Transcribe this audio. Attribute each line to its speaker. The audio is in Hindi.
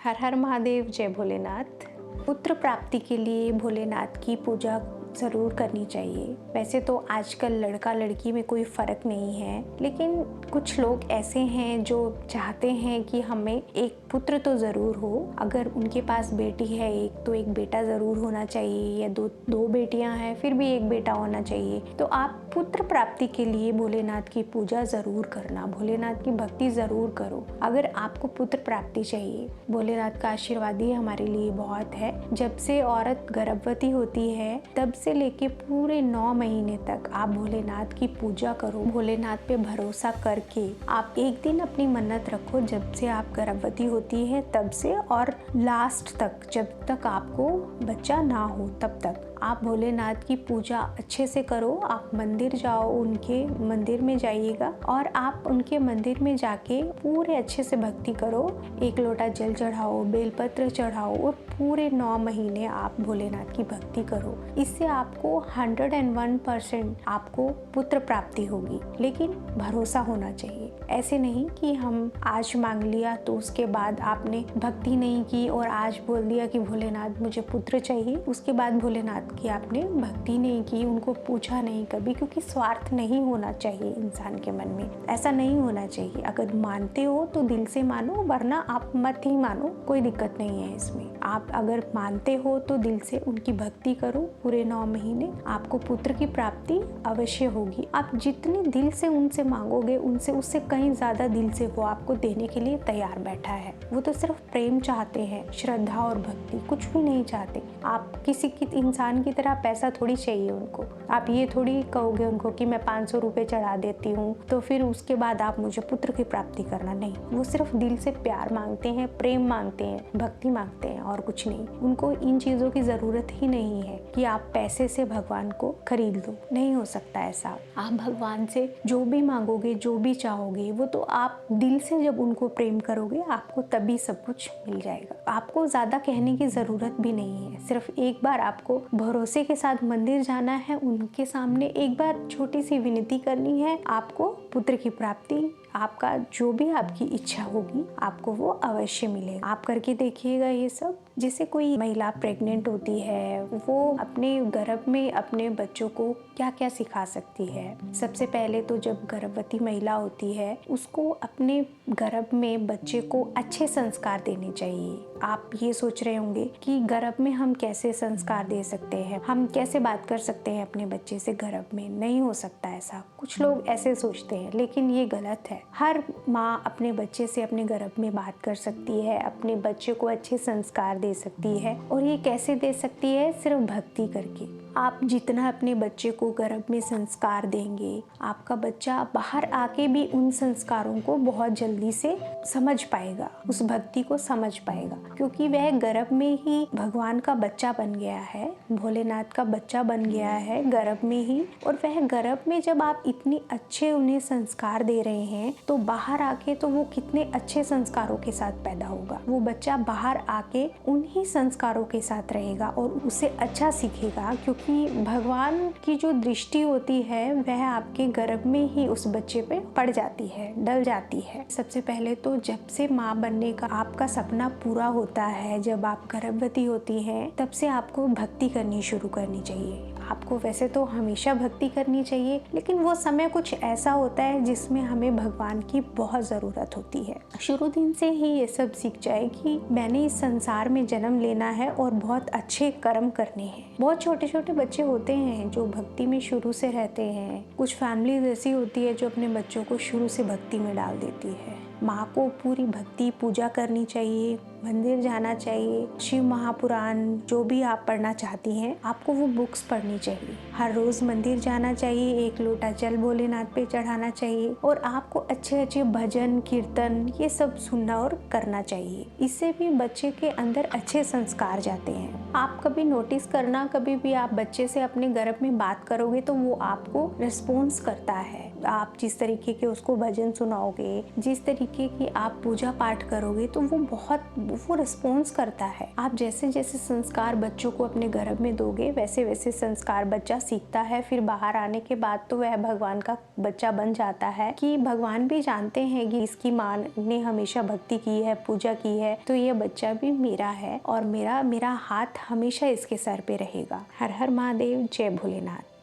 Speaker 1: हर हर महादेव, जय भोलेनाथ। पुत्र प्राप्ति के लिए भोलेनाथ की पूजा ज़रूर करनी चाहिए। वैसे तो आजकल लड़का लड़की में कोई फ़र्क नहीं है, लेकिन कुछ लोग ऐसे हैं जो चाहते हैं कि हमें एक पुत्र तो ज़रूर हो। अगर उनके पास बेटी है एक, तो एक बेटा ज़रूर होना चाहिए, या दो बेटियां हैं फिर भी एक बेटा होना चाहिए। तो आप पुत्र प्राप्ति के लिए भोलेनाथ की पूजा ज़रूर करना, भोलेनाथ की भक्ति ज़रूर करो। अगर आपको पुत्र प्राप्ति चाहिए, भोलेनाथ का आशीर्वाद ही हमारे लिए बहुत है। जब से औरत गर्भवती होती है तब से लेके पूरे 9 महीने तक आप भोलेनाथ की पूजा करो। भोलेनाथ पे भरोसा करके आप एक दिन अपनी मन्नत रखो, जब से आप गर्भवती होती है तब से और लास्ट तक, जब तक आपको बच्चा ना हो तब तक आप भोलेनाथ की पूजा अच्छे से करो। आप मंदिर जाओ, उनके मंदिर में जाइएगा और आप उनके मंदिर में जाके पूरे अच्छे से भक्ति करो। एक लोटा जल चढ़ाओ, बेलपत्र चढ़ाओ और पूरे 9 महीने आप भोलेनाथ की भक्ति करो। इससे आपको 101% आपको पुत्र प्राप्ति होगी। लेकिन भरोसा होना चाहिए, ऐसे नहीं कि हम आज मांग लिया तो उसके बाद आपने भक्ति नहीं की और आज बोल दिया कि भोलेनाथ मुझे पुत्र चाहिए, उसके बाद भोलेनाथ की आपने भक्ति नहीं की, उनको पूछा नहीं कभी। क्योंकि स्वार्थ नहीं होना चाहिए इंसान के मन में, ऐसा नहीं होना चाहिए। अगर मानते हो तो दिल से मानो, वरना आप मत ही मानो, कोई दिक्कत नहीं है इसमें। आप अगर मानते हो तो दिल से उनकी भक्ति करो। पूरे 9 महीने आपको पुत्र की प्राप्ति अवश्य होगी। आप जितने दिल से उनसे मांगोगे, उनसे उससे कहीं ज्यादा दिल से वो आपको देने के लिए तैयार बैठा है। वो तो सिर्फ प्रेम चाहते हैं, श्रद्धा और भक्ति, कुछ भी नहीं चाहते। आप किसी की इंसान की तरह पैसा थोड़ी चाहिए उनको। आप ये थोड़ी कहोगे उनको कि मैं 500 रुपये चढ़ा देती हूँ तो फिर उसके बाद आप मुझे पुत्र की प्राप्ति करना, नहीं। वो सिर्फ दिल से प्यार मांगते हैं, प्रेम मांगते हैं, भक्ति मांगते हैं और कुछ नहीं। उनको इन चीज़ों की ज़रूरत ही नहीं है कि आप पैसे से भगवान को खरीद लो। नहीं हो सकता ऐसा। आप भगवान से जो भी मांगोगे, जो भी चाहोगे, वो तो आप दिल से जब उनको प्रेम करोगे, आपको तभी सब कुछ मिल जाएगा। आपको ज़्यादा कहने की ज़रूरत भी नहीं है। सिर्फ एक बार आपको भरोसे के साथ मंदिर जाना है, उनके सामने एक बार छोटी सी विनती करनी है। आपको पुत्र की प्राप्ति, आपका जो भी आपकी इच्छा होगी, आपको वो अवश्य मिलेगा। आप करके देखिएगा ये सब। जैसे कोई महिला प्रेग्नेंट होती है, वो अपने गर्भ में अपने बच्चों को क्या क्या सिखा सकती है। सबसे पहले तो जब गर्भवती महिला होती है, उसको अपने गर्भ में बच्चे को अच्छे संस्कार देने चाहिए। आप ये सोच रहे होंगे कि गर्भ में हम कैसे संस्कार दे सकते हैं, हम कैसे बात कर सकते हैं अपने बच्चे से गर्भ में। नहीं हो सकता ऐसा। कुछ लोग ऐसे सोचते हैं, लेकिन ये गलत है। हर माँ अपने बच्चे से अपने गर्भ में बात कर सकती है, अपने बच्चे को अच्छे संस्कार दे सकती है। और ये कैसे दे सकती है? सिर्फ भक्ति करके। आप जितना अपने बच्चे को गर्भ में संस्कार देंगे, आपका बच्चा बाहर आके भी उन संस्कारों को बहुत जल्दी से समझ पाएगा, उस भक्ति को समझ पाएगा। क्योंकि वह गर्भ में ही भगवान का बच्चा बन गया है, भोलेनाथ का बच्चा बन गया है गर्भ में ही। और वह गर्भ में जब आप इतनी अच्छे उन्हें संस्कार दे रहे हैं, तो बाहर आके तो वो कितने अच्छे संस्कारों के साथ पैदा होगा। वो बच्चा बाहर आके उन्हीं संस्कारों के साथ रहेगा और उसे अच्छा सीखेगा। क्योंकि भगवान की जो दृष्टि होती है, वह आपके गर्भ में ही उस बच्चे पे पड़ जाती है, डल जाती है। सबसे पहले तो जब से माँ बनने का आपका सपना पूरा होता है, जब आप गर्भवती होती हैं, तब से आपको भक्ति करनी शुरू करनी चाहिए। आपको वैसे तो हमेशा भक्ति करनी चाहिए, लेकिन वो समय कुछ ऐसा होता है जिसमें हमें भगवान की बहुत ज़रूरत होती है। शुरू दिन से ही ये सब सीख जाए कि मैंने इस संसार में जन्म लेना है और बहुत अच्छे कर्म करने हैं। बहुत छोटे छोटे बच्चे होते हैं जो भक्ति में शुरू से रहते हैं। कुछ फैमिलीज ऐसी होती है जो अपने बच्चों को शुरू से भक्ति में डाल देती है। माँ को पूरी भक्ति पूजा करनी चाहिए, मंदिर जाना चाहिए, शिव महापुराण जो भी आप पढ़ना चाहती हैं, आपको वो बुक्स पढ़नी चाहिए। हर रोज मंदिर जाना चाहिए, एक लोटा जल भोलेनाथ पे चढ़ाना चाहिए और आपको अच्छे अच्छे भजन कीर्तन ये सब सुनना और करना चाहिए। इससे भी बच्चे के अंदर अच्छे संस्कार जाते हैं। आप कभी नोटिस करना, कभी भी आप बच्चे से अपने गर्भ में बात करोगे तो वो आपको रिस्पॉन्स करता है। आप जिस तरीके के उसको भजन सुनाओगे, जिस तरीके की आप पूजा पाठ करोगे तो वो रिस्पॉन्स करता है। आप जैसे जैसे संस्कार बच्चों को अपने गर्भ में दोगे वैसे वैसे संस्कार बच्चा सीखता है। फिर बाहर आने के बाद तो वह भगवान का बच्चा बन जाता है कि भगवान भी जानते हैं कि इसकी माँ ने हमेशा भक्ति की है, पूजा की है, तो ये बच्चा भी मेरा है और मेरा हाथ हमेशा इसके सर पे रहेगा। हर हर महादेव, जय भोलेनाथ।